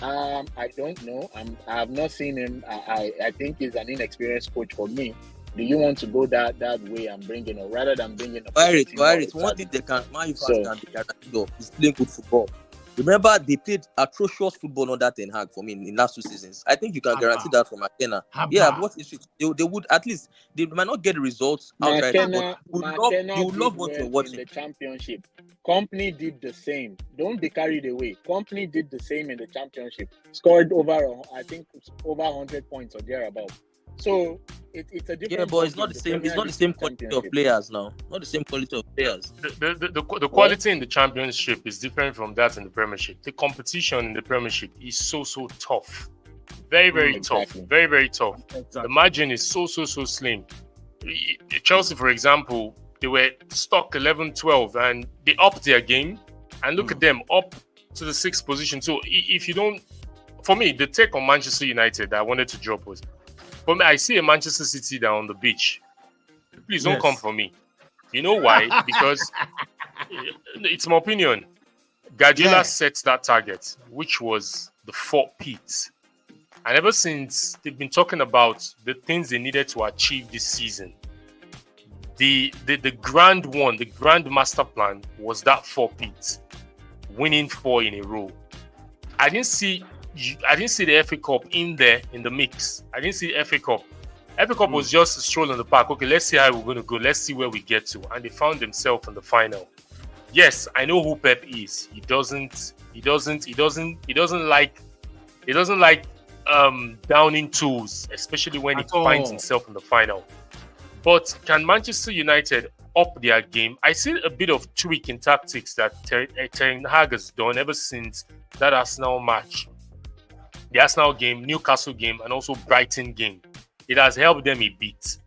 S6: I don't know. I have not seen him. I think he's an inexperienced coach for me. Do you want to go that way and bring in, or rather than bringing a
S1: Pirates, one thing they can, Man United can be guaranteed of is playing good football. Remember, they played atrocious football under Ten Hag for me in last 2 seasons. I think you can guarantee that from McKenna. Yeah, what is it? They would at least, they might not get the results outright, but you would love what you're watching.
S6: In the championship, Company did the same. Don't be carried away. Company did the same in the championship. Scored over 100 points or thereabout. So it's a different.
S1: Yeah, but it's not the same. It's not the same quality of players now. Not the same quality of players.
S5: The quality in the championship is different from that in the Premiership. The competition in the Premiership is so tough, very tough, very tough. Exactly. The margin is so slim. Chelsea, for example, they were stuck 11-12 and they upped their game. And look at them up to the 6th position. So if you don't, for me, the take on Manchester United that I wanted to drop was, for me, I see a Manchester City down on the beach. Please don't come for me. You know why? Because it's my opinion. Guardiola set that target, which was the 4 P's. And ever since, they've been talking about the things they needed to achieve this season. The grand one, the grand master plan was that 4 P's, winning 4 in a row. I didn't see the FA Cup in there in the mix. I didn't see the FA Cup. FA Cup was just a stroll in the park. Okay, let's see how we're going to go. Let's see where we get to. And they found themselves in the final. yes, I know who Pep is. He doesn't like downing tools, especially when he finds himself in the final. But can Manchester United up their game? I see a bit of tweak in tactics that Ten Hag has done ever since that Arsenal match. The Arsenal game, Newcastle game, and also Brighton game. It has helped them a bit.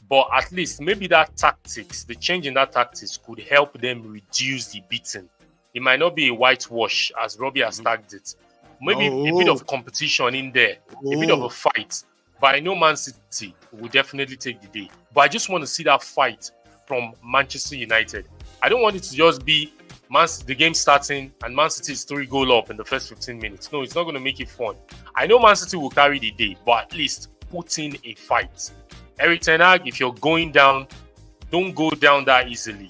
S5: But at least maybe that tactics, the change in that tactics could help them reduce the beating. It might not be a whitewash as Robbie has tagged it. Maybe a bit of competition in there, a bit of a fight. But I know Man City will definitely take the day. But I just want to see that fight from Manchester United. I don't want it to just be the game starting and Man City is 3-goal up in the first 15 minutes. No, it's not going to make it fun. I know Man City will carry the day, but at least put in a fight. Erik ten Hag, if you're going down, don't go down that easily.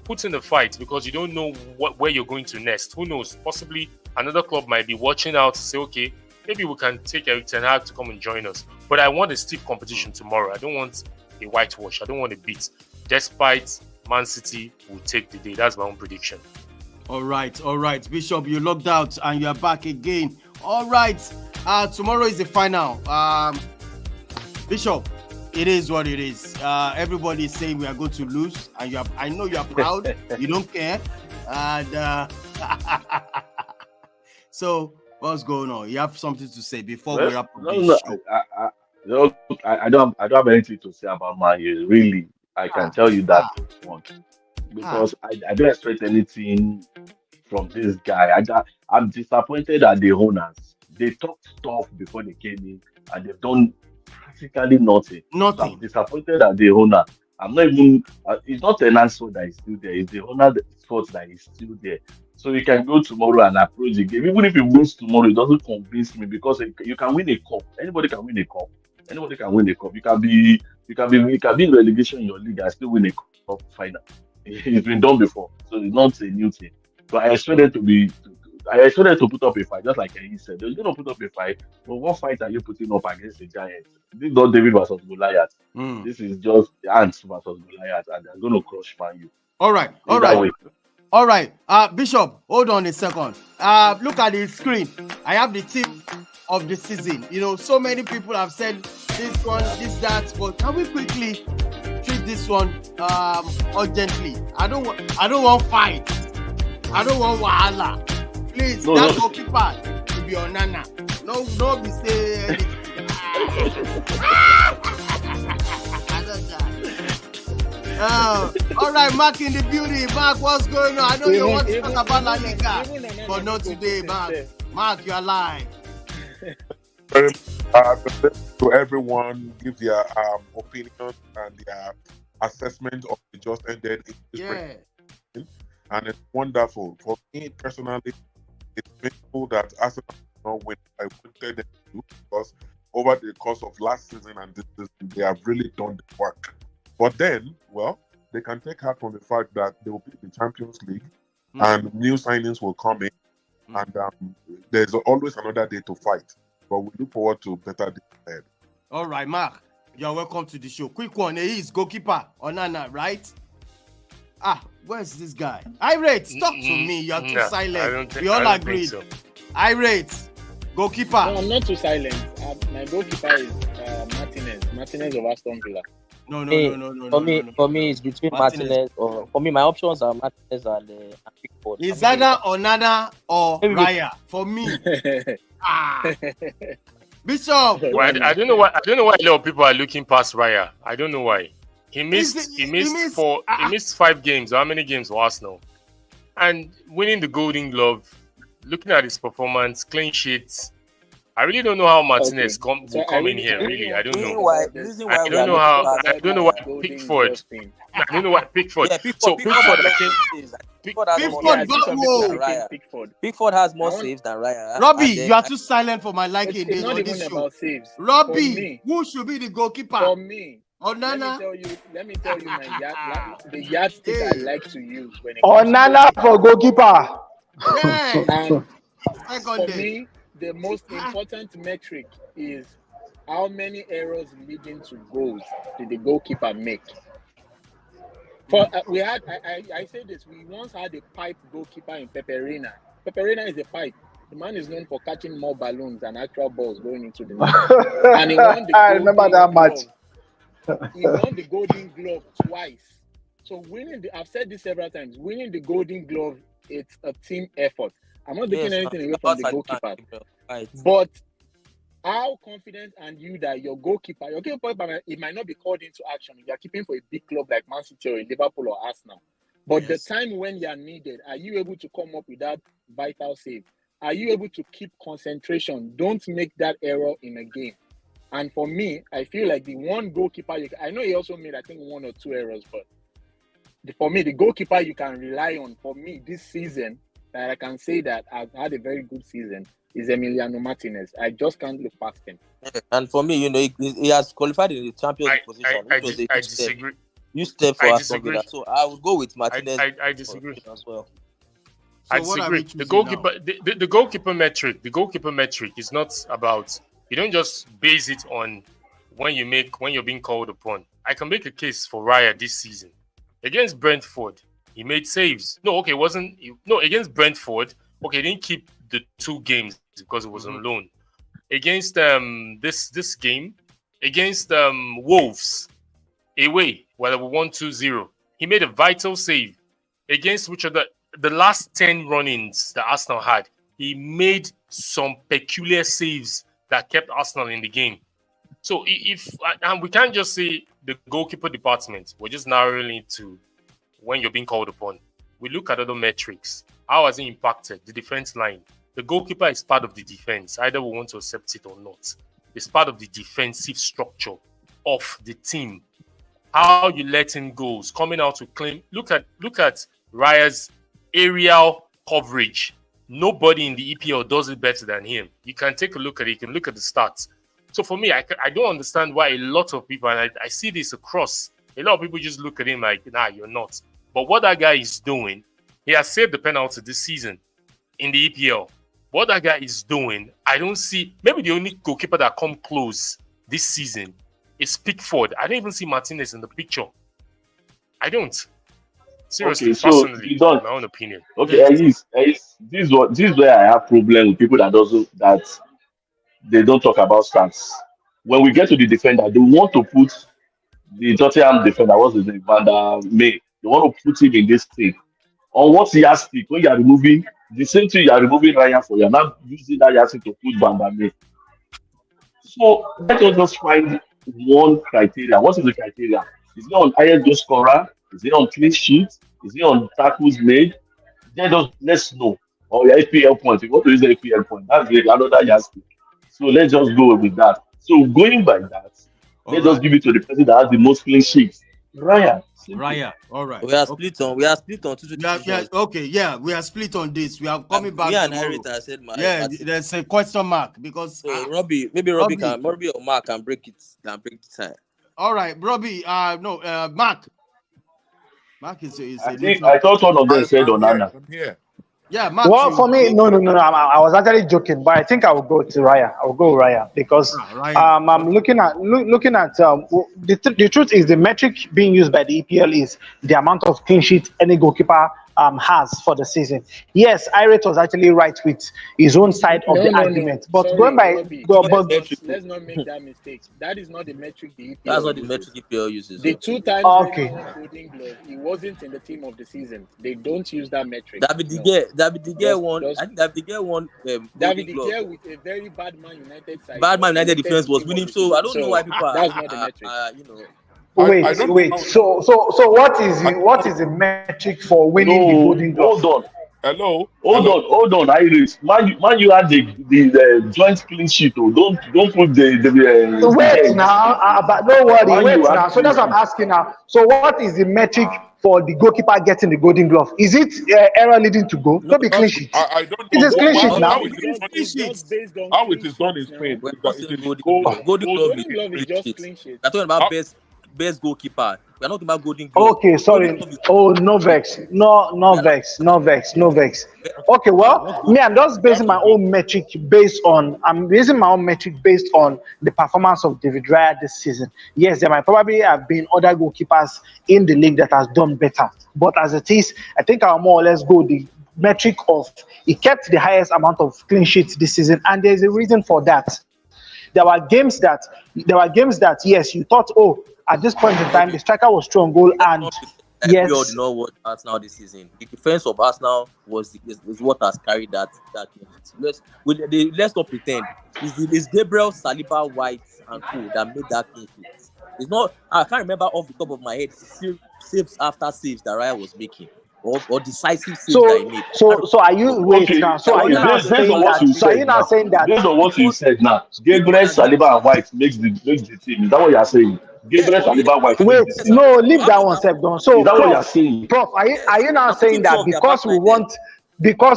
S5: Put in the fight because you don't know where you're going to next. Who knows? Possibly another club might be watching out to say, okay, maybe we can take Erik ten Hag to come and join us. But I want a stiff competition tomorrow. I don't want a whitewash. I don't want a beat. Despite Man City will take the day. That's my own prediction.
S2: All right. Bishop, you logged out and you're back again. All right. Tomorrow is the final. Bishop, it is what it is. Everybody is saying we are going to lose, and I know you are proud. You don't care. And so, what's going on? You have something to say before we wrap up this show?
S3: I don't have anything to say about Man U. Really, I can tell you that because I don't expect anything from this guy. I'm disappointed at the owners. They talked tough before they came in, and they've done practically nothing. So I'm disappointed at the owner. I'm not even. It's not an answer that is still there. It's the owner's fault that is still there. So you can go tomorrow and approach the game. Even if he wins tomorrow, it doesn't convince me because you can win a cup. Anybody can win a cup. Anybody can win a cup. You can be in relegation in your league and still win a cup final. It's been done before, so it's not a new thing. But I expect them to put up a fight, just like he said. They're going to put up a fight. But what fight are you putting up against the Giants? This is not David versus Goliath. This is just the Ants versus Goliath, and they're going to crush Man U.
S2: All right. Bishop, hold on a second. Look at the screen. I have the team of the season. You know, so many people have said this one, this, that. But can we quickly treat this one urgently? I don't want fight. I don't want wahala. Please, that goalkeeper to be Onana. No, be say anything. All right, Mark in the beauty. Mark, what's going on? I know you want to talk about La Liga, but not today, Mark. Mark, you're live.
S7: To everyone, give their opinion and their assessment of the just ended. And it's wonderful. For me personally, it's painful that Arsenal did not win. I wanted them to because over the course of last season and this season, they have really done the work. But then, they can take heart from the fact that they will be in the Champions League and new signings will come in. And there's always another day to fight. But we look forward to better days ahead.
S2: All right, Mark, you're welcome to the show. Quick one, he is goalkeeper Onana, right? Where's this guy? Irate, talk to me. You're too silent. We all agreed. So. Irate, goalkeeper.
S6: No, I'm not too silent. My goalkeeper is Martinez of Aston Villa.
S2: No.
S1: For me, it's between Martinez or for me, my options are Martinez and Pickford.
S2: It's either Onana or Raya. For me. Bishop.
S5: Well, I don't know why a lot of people are looking past Raya. I don't know why. He missed 5 games. How many games for Arsenal? And winning the Golden Glove, looking at his performance, clean sheets. I really don't know how Martinez will come in here. Really, I don't know. I don't know why Pickford. I don't know why Pickford. So
S1: Pickford has more saves than Raya.
S2: Robbie, you are too silent for my liking.
S6: It's not even about saves.
S2: Robbie, who should be the goalkeeper?
S6: For me.
S2: Onana.
S6: Let me tell you the yardstick I like to use when it
S4: Onana for goalkeeper.
S6: And for me, the most important metric is how many errors leading to goals did the goalkeeper make. We had, I say this, we once had a pipe goalkeeper in Pepe Reina. Pepe Reina is a pipe. The man is known for catching more balloons than actual balls going into the net. And he won the
S4: I remember that match.
S6: He won the Golden Glove twice. So I've said this several times, winning the Golden Glove, it's a team effort. I'm not taking anything away from the goalkeeper. Right. But how confident are you that your goalkeeper, it might not be called into action. You're keeping for a big club like Man City or Liverpool or Arsenal. But the time when you are needed, are you able to come up with that vital save? Are you able to keep concentration? Don't make that error in a game. And for me, I feel like the one goalkeeper, I know he also made, I think, 1 or 2 errors, but for me, the goalkeeper you can rely on, for me, this season, that I can say that I've had a very good season, is Emiliano Martinez. I just can't look past him.
S1: And for me, he has qualified in the Champions League position.
S5: I disagree.
S1: You step for Aston Villa, so I would go with Martinez.
S5: I disagree
S1: as well.
S5: So I disagree. The goalkeeper metric is not about. You don't just base it on when you're being called upon. I can make a case for Raya this season against Brentford. He made saves. Against Brentford. Okay, he didn't keep the 2 games because it was on loan. Against this game, against Wolves, away, where we won 2-0, he made a vital save. Against which are the last 10 run-ins that Arsenal had, he made some peculiar saves that kept Arsenal in the game. So and we can't just say the goalkeeper department, we're just narrowing it to when you're being called upon. We look at other metrics. How has it impacted the defense line? The goalkeeper is part of the defense. Either we want to accept it or not. It's part of the defensive structure of the team. How you let in goals, coming out to claim. Look at Raya's aerial coverage. Nobody in the EPL does it better than him. You can take a look at it. You can look at the stats. So for me, I don't understand why a lot of people, and I see this across, a lot of people just look at him like, nah, you're not. But what that guy is doing, he has saved the penalty this season in the EPL. What that guy is doing, I don't see. Maybe the only goalkeeper that come close this season is Pickford. I don't even see Martinez in the picture. I don't. Seriously,
S3: okay, so
S5: personally,
S3: you don't,
S5: my own opinion.
S3: Okay, this is where I have problem with people that they don't talk about stats. When we get to the defender, they want to put the Tottenham defender, what's his name, Van der May. They want to put him in this thing. On what yardstick, when you are removing the same thing, you are removing Ryan for, you're not using that yardstick to put Van der May. So let us just find one criteria. What is the criteria? Is it on highest goal scorer? Is it on clean sheets? Is it on tackles made? Then let's know. Or your APL point. If you want to use the APL point, that's another yardstick. So let's just go with that. So going by that, let's just give it to the person that has the most clean sheets. Raya.
S2: All right.
S1: We are split on 2.
S2: Okay, we are split on this. We are coming back.
S1: Yeah, and Harita said,
S2: there's a question mark because
S1: Robbie or Mark can break it. Time.
S2: All right, Robbie. Mark. Mark is.
S3: I thought one of them said Onana.
S7: Yeah.
S2: Yeah, Mark.
S4: Well, for me, no. I was actually joking, but I think I will go to Raya. I will go Raya because I'm looking at the truth is the metric being used by the EPL is the amount of clean sheets any goalkeeper has for the season. Yes, Irate was actually right with his own side of the argument, but going by
S6: let's not make that mistake. That is not the metric the EPL
S1: That's not the metric EPL uses.
S6: The 2 times Golden Glove, he wasn't in the team of the season. They don't use that metric.
S1: David De Gea won. I think David De Gea won.
S6: David De Gea with a very bad Man United side.
S1: Bad Man United defense was winning, so I don't know why people
S6: that's not the metric.
S4: Wait. So what is the metric for winning the Golden Glove?
S3: Hold on.
S7: Hello.
S3: Hold on, Iris. Man, you had the joint clean sheet. Don't put the
S4: wait now. But don't worry. Wait now. So that's what I'm asking now. So what is the metric for the goalkeeper getting the Golden Glove? Is it error leading to goal? Don't be clean sheet.
S7: I don't know.
S4: It is clean sheet now.
S7: How it is done in Spain?
S1: Golden Glove is just clean sheet. We're talking about best goalkeeper. We're not talking about Golden Glove.
S4: Okay, sorry. Oh, no vex. No vex. Okay, well, me, I'm just basing my own metric based on the performance of David Raya this season. Yes, there might probably have been other goalkeepers in the league that has done better. But as it is, I think I'll more or less go the metric of he kept the highest amount of clean sheets this season, and there's a reason for that. There were games that yes, you thought, oh, at this point in time, the striker was strong goal, and yes,
S1: we all know what Arsenal this season. The defense of Arsenal is what has carried that. Let's not pretend. It's Gabriel, Saliba, White, and Co that made that clean sheet. It's not. I can't remember off the top of my head saves after saves that Raya was making. Or decisive saves that he made.
S4: So are you wait now? So are you now saying that? So are you now saying that?
S3: Based on what you said now, Gabriel, Saliba, and White makes the team. Is that what you are saying? Gabriel, Saliba, White.
S4: Wait, no, leave that one step down. So
S3: is that what you are saying?
S4: Prof, are you now saying that because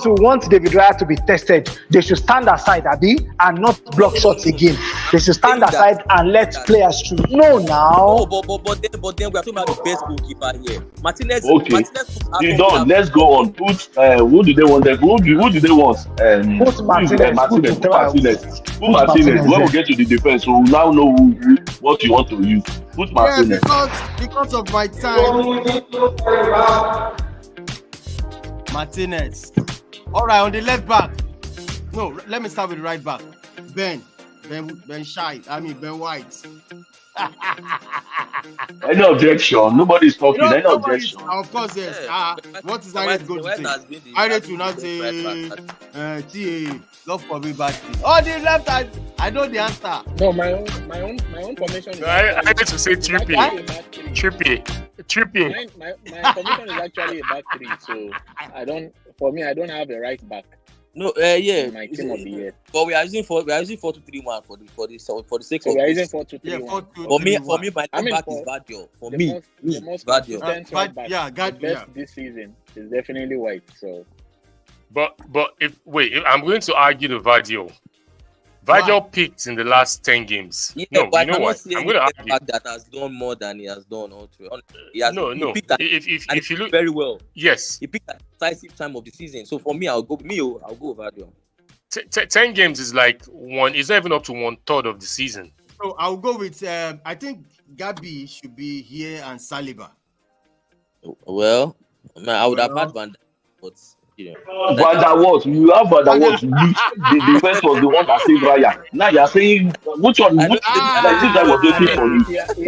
S4: we want David Raya to be tested, they should stand aside, Abi, and not block shots again? They should stand aside and let players shoot. No, now.
S1: No, but then we are talking about the best goalkeeper here. Martinez.
S3: Okay. Let's go on. Who do they want? Who do they want?
S4: Put Martinez.
S3: Put Martinez. When we get to the defense, we will now know what you want to use. Put Martinez.
S2: Yeah, because of my time. Martinez. All right, on the left back. No, let me start with the right back. Ben White.
S3: Any objection? Nobody's talking. Any objection?
S2: Of course, yes. What is Irate going to say? Irate will not say love for me back. Oh, the left hand. I know the answer.
S6: No, my own formation.
S5: No, I need to say Trippier.
S6: My formation is actually a back three, so I don't have a right back.
S1: No, yeah.
S6: My team of the year.
S1: But we are using 4-2-3-1 for the sake of.
S6: We are using 4-2-3-1.
S1: For me, my back is Vardio. For me,
S6: Vardio. Yeah, this season is definitely White. So,
S5: but if I'm going to argue the Vardio. Vardio peaked in the last 10 games.
S1: Yeah,
S5: no, you know what? I'm going to argue
S1: that has done more than he has done.
S5: No. If you look
S1: very well,
S5: yes,
S1: he picked at the decisive time of the season. So for me, I'll go Vardio.
S5: 10 games is like one. It's not even up to 1/3 of the season.
S2: So I'll go with. I think Gabi should be here and Saliba.
S1: Well, I would have had Van Dijk, but.
S3: Van der Waals, you have Van der Waals. The defense was the one that saved Raya. Now you are saying which one? This guy was waiting for you.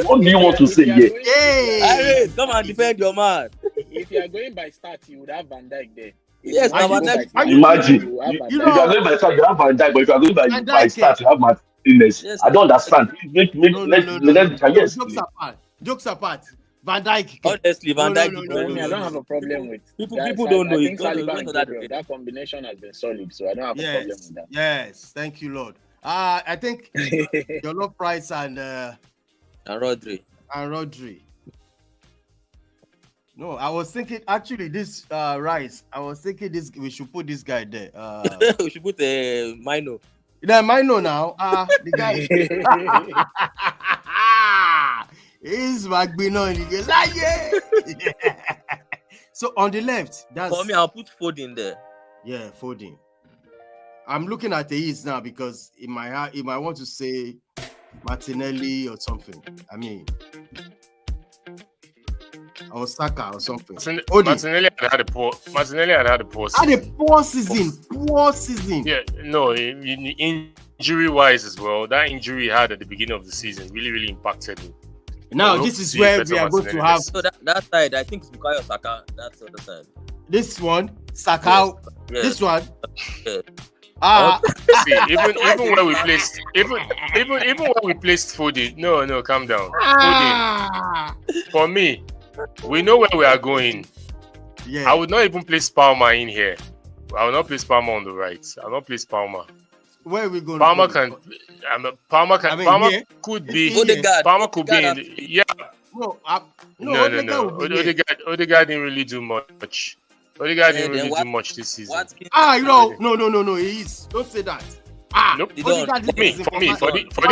S3: What do you want to say here?
S1: Hey, come and defend your man.
S6: If you are going by stats, you would have Van Dijk there.
S1: Yes, Van Dijk.
S3: Imagine if you are going by stats, you have Van Dijk, but if you are going by stats, you have Martinez. Yes, I don't understand. Yes.
S2: Jokes apart. Van Dijk.
S1: Honestly, Van Dijk.
S6: I don't have a problem with
S1: people don't know it.
S6: That combination has been solid, so I don't have a problem with that.
S2: Yes, thank you, Lord. I think Jollof Price and Rodri. No, I was thinking actually this Rice. I was thinking this. We should put this guy there.
S1: We should put Mino.
S2: Yeah, Mino now. The guy. He's Magbino and he goes, yeah. So on the left, that's
S1: for me. I'll put Foden there.
S2: Yeah, Foden. I'm looking at the East now because in my heart, he might want to say Martinelli or something. I mean, or Saka or something.
S5: Martinelli had a poor season.
S2: Had a poor season.
S5: Yeah, no, injury-wise as well. That injury he had at the beginning of the season really impacted him.
S2: Now this is where we are going to have.
S1: So that side, I think it's Bukayo Saka. That's the other side.
S2: This one, Saka. Yes. This one.
S1: Yeah.
S5: See, even when we placed, even when we placed Foden. No, calm down. Foden. For me, we know where we are going. Yeah. I would not even place Palmer in here. I will not place Palmer on the right. I will not place Palmer.
S2: Where are we going?
S5: Palmer could be. Palmer could be in. Yeah. No. Odegaard didn't really do much. Odegaard didn't really do much this season.
S2: No. He is. Don't say that.
S5: Nope. For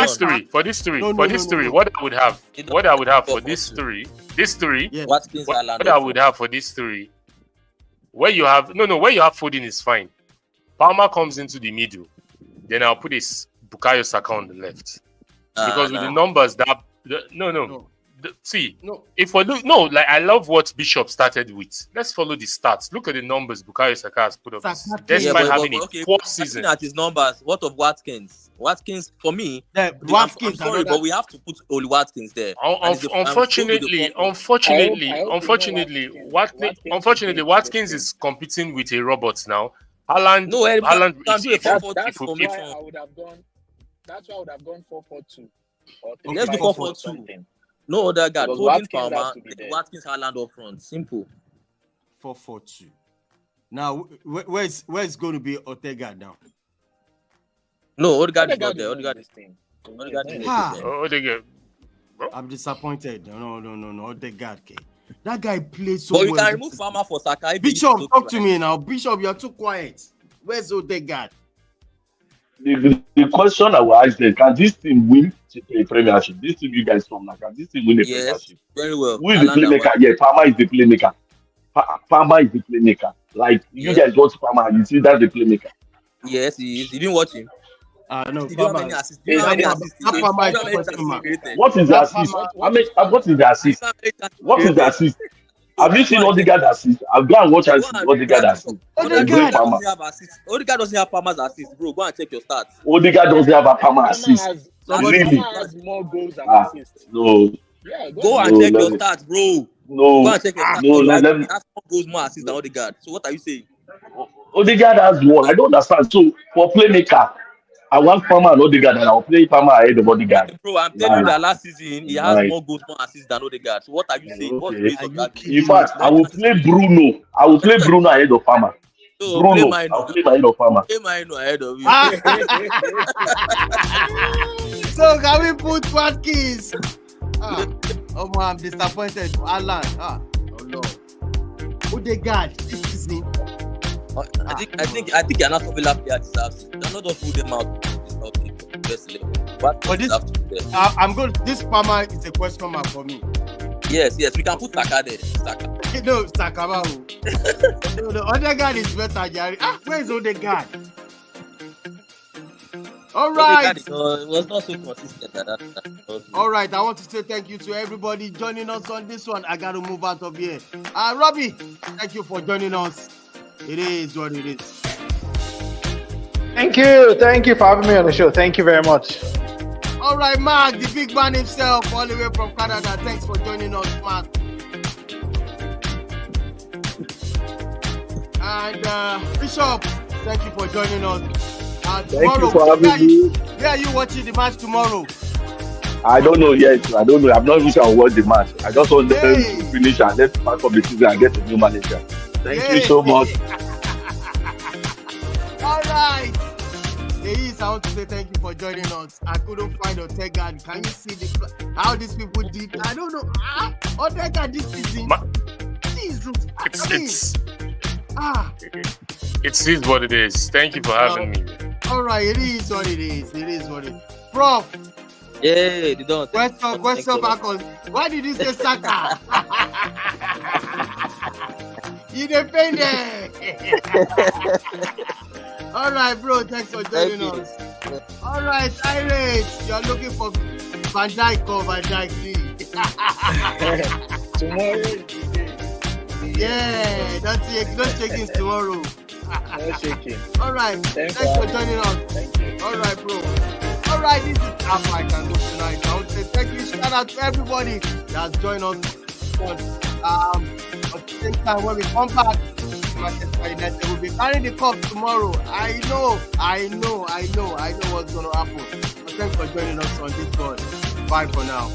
S5: these three, what I would have for these three, what I would have for these three, where you have Foden is fine. Palmer comes into the middle, then I'll put this Bukayo Saka on the left because with the numbers that if we look, I love what Bishop started with. Let's follow the stats. Look at the numbers Bukayo Saka has put up. Despite having a fourth season.
S1: Looking at his numbers, what of Watkins? Watkins, for me, I'm sorry, but we have to put Oli Watkins there.
S5: Unfortunately, Watkins is competing with a robot now. Haaland,
S6: that's why I would have gone 4-4-2.
S1: Let's do 4-4-2. No other guy. Foden, Palmer, Watkins, Haaland up front. Simple.
S2: 4-4-2. Now, where's going to be Ortega now?
S1: No, Odegaard is not there. Odegaard is staying.
S2: I'm disappointed. No. Odegaard. That guy plays so
S1: well.
S2: But
S1: you can remove Palmer for Saka.
S2: Bishop, talk to me now. Bishop, you're too quiet. Where's Odegaard?
S3: The question I will ask them, can this team win a premiership? This team you guys from, can this team win a premiership?
S1: Very well.
S3: Who is the playmaker? Yeah, Palmer is the playmaker. Palmer is the playmaker. Like, you guys watch Palmer, you see that's the playmaker.
S1: Yes, he is. You didn't watch him?
S2: No,
S1: he didn't have any assist.
S3: What is the assist? What is the assist? What is the assist? Have you seen Odegaard assist? I've gone and watch Odegaard assist.
S1: Odegaard doesn't have Palmer's assist, bro. Go and check your stats.
S3: Odegaard doesn't have a Palmer assist.
S6: Really? Has more goals than assists.
S3: No.
S6: Yeah,
S1: go and check your stats, bro.
S3: No.
S1: Go and check your stats. No, he has more goals, more assists than Odegaard. So what are you saying?
S3: Odegaard has one. I don't understand. So for playmaker, I want Palmer and Odegaard, and I'll play Palmer ahead of Odegaard.
S1: Bro, I'm telling you that last season he has more goals, more assists than Odegaard. So what are you saying? What's the base of that?
S3: In fact, I will play Bruno. I will play Bruno ahead of Palmer.
S1: So
S3: Bruno, I'll play ahead of Palmer.
S1: Play Maino ahead of you.
S2: So can we put Watkins? I'm disappointed. Alan. Oh no. Odegaard this season.
S1: I think you're not overlapping at this. You're not just put them out.
S2: But this, I'm good. This Palmer is a question mark for me.
S1: Yes, we can put Saka there. Saka.
S2: No, Saka. No, the Odegaard is better, Jerry. Where's Odegaard? All right.
S1: It was not so consistent.
S2: All right, I want to say thank you to everybody joining us on this one. I got to move out of here. Robbie, thank you for joining us. It is what it is.
S4: Thank you for having me on the show. Thank you very much.
S2: All right, Mark, the big man himself, all the way from Canada. Thanks for joining us, Mark. And Bishop, thank you for joining us.
S3: Thank you for having me.
S2: Where are you watching the match tomorrow?
S3: I don't know yet. I don't know. I'm not even sure I'll watch the match. I just want them to finish and let's pack up the season and get a new manager. Thank you so much.
S2: All right. Ladies, I want to say thank you for joining us. I couldn't find Ortega. Can you see how these people did? I don't know. Ortega this season.
S5: It's what it is. Thank you for having me.
S2: All right, it is what it is. It is what it is. Prof.
S1: Yeah, they don't.
S2: Question back on. Why did you say Saka? You defended. All right, bro. Thanks for joining us. All right, Iris, you're looking for Van Dijk or Van Dijk
S6: tomorrow.
S2: Yeah, don't shaking tomorrow.
S6: No shaking.
S2: All right, thanks for joining us.
S6: Thank you.
S2: All right, bro. All right, this is how I can look tonight. I would say thank you. Shout out to everybody that's joined us. At the same time, when we come back, Manchester United will be carrying the cup tomorrow. I know what's going to happen. But thanks for joining us on this one. Bye for now.